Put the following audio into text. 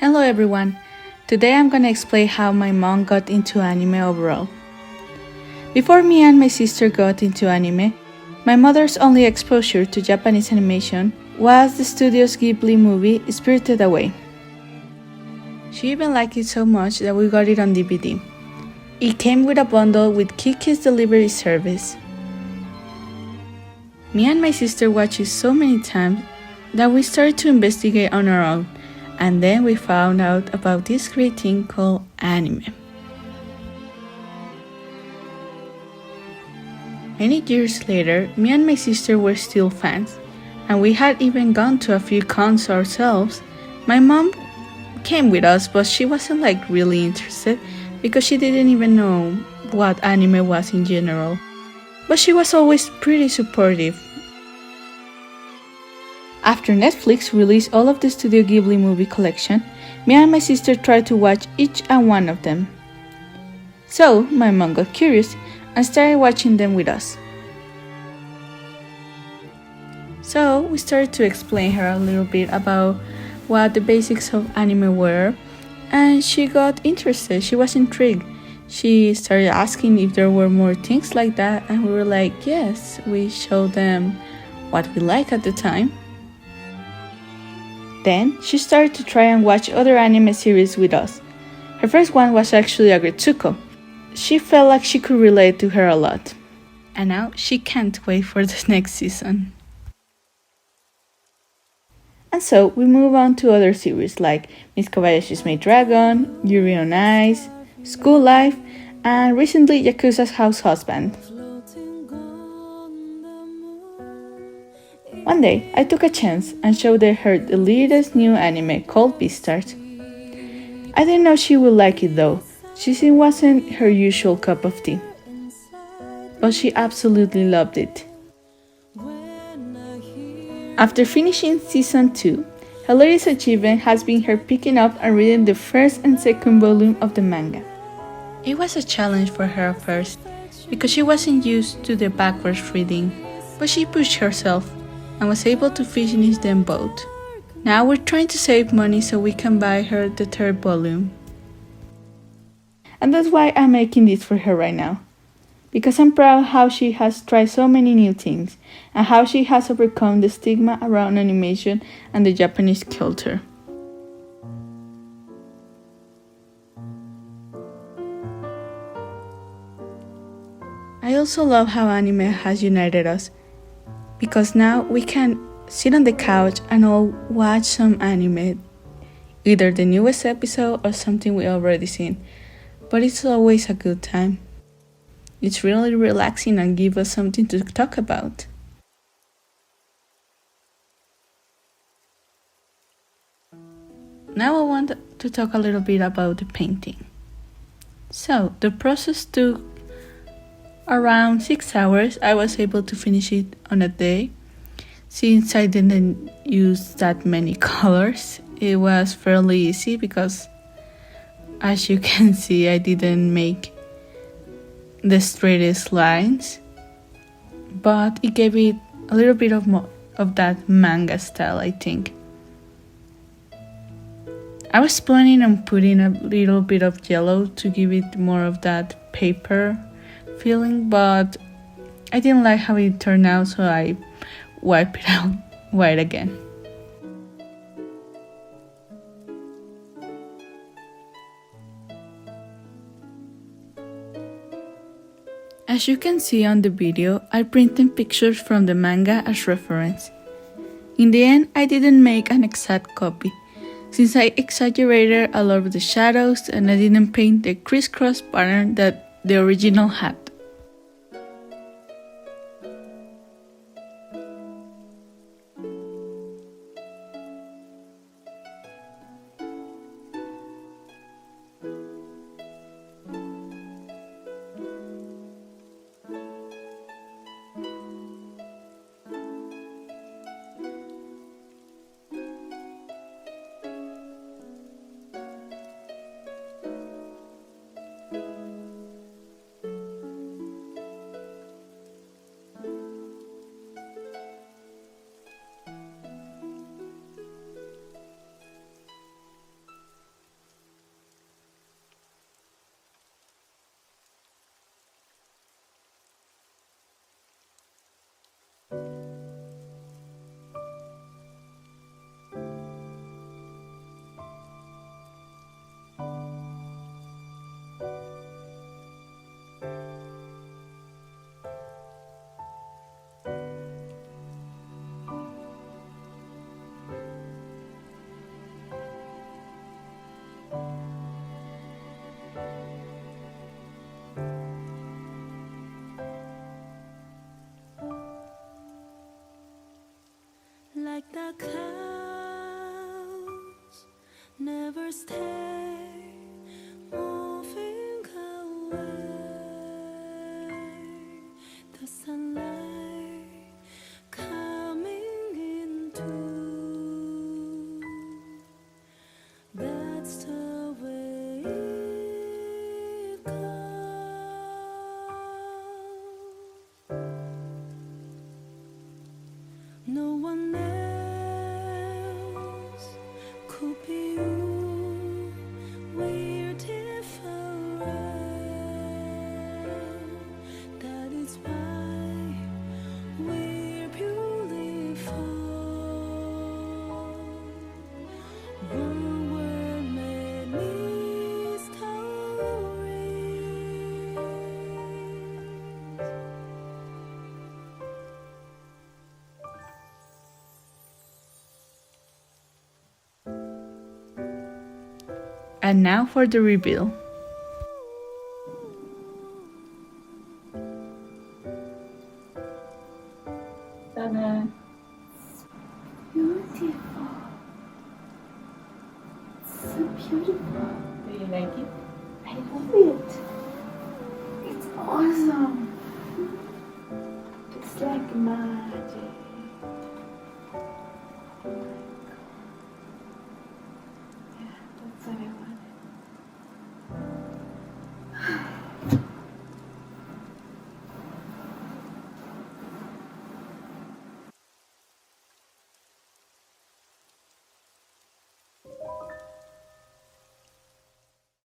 Hello everyone! Today I'm gonna explain how my mom got into anime overall. Before me and my sister got into anime, my mother's only exposure to Japanese animation was the studio's Ghibli movie Spirited Away. She even liked it so much that we got it on DVD. It came with a bundle with Kiki's delivery service. Me and my sister watched it so many times that we started to investigate on our own, and then we found out about this great thing called anime. Many years later, me and my sister were still fans, and we had even gone to a few cons ourselves. My mom came with us, but she wasn't really interested because she didn't even know what anime was in general. But she was always pretty supportive. After Netflix released all of the Studio Ghibli movie collection, me and my sister tried to watch each and one of them. So my mom got curious and started watching them with us. So we started to explain her a little bit about what the basics of anime were, and she got interested. She was intrigued. She started asking if there were more things like that, and we were like, yes. We showed them what we liked at the time. Then she started to try and watch other anime series with us. Her first one was actually Agretsuko. She felt like she could relate to her a lot. And now she can't wait for the next season. And so we move on to other series like Miss Kobayashi's Maid Dragon, Yuri on Ice, School Life, and recently Yakuza's House Husband. One day, I took a chance and showed her the latest new anime called Beastars. I didn't know she would like it though, since it wasn't her usual cup of tea. But she absolutely loved it. After finishing season 2, her latest achievement has been her picking up and reading the first and second volume of the manga. It was a challenge for her at first, because she wasn't used to the backwards reading, but she pushed herself and was able to finish them both. Now we're trying to save money so we can buy her the third volume. And that's why I'm making this for her right now. Because I'm proud how she has tried so many new things and how she has overcome the stigma around animation and the Japanese culture. I also love how anime has united us, because now we can sit on the couch and all watch some anime, either the newest episode or something we already seen, but it's always a good time. It's really relaxing and gives us something to talk about. Now I want to talk a little bit about the painting. So, the process took around 6 hours. I was able to finish it on a day. Since I didn't use that many colors, it was fairly easy because, as you can see, I didn't make the straightest lines, but it gave it a little bit of that manga style, I think. I was planning on putting a little bit of yellow to give it more of that paper feeling, but I didn't like how it turned out, so I wiped it out white again. As you can see on the video, I printed pictures from the manga as reference. In the end, I didn't make an exact copy, since I exaggerated a lot of the shadows and I didn't paint the crisscross pattern that the original had. never stay, moving away. The sunlight coming into, that's the way it goes. No one else could be you. We're different. That is why we're beautiful. One word, many stories. And now for the reveal. Ta-da! Beautiful. So beautiful. Do you like it? I love it. It's awesome. It's like my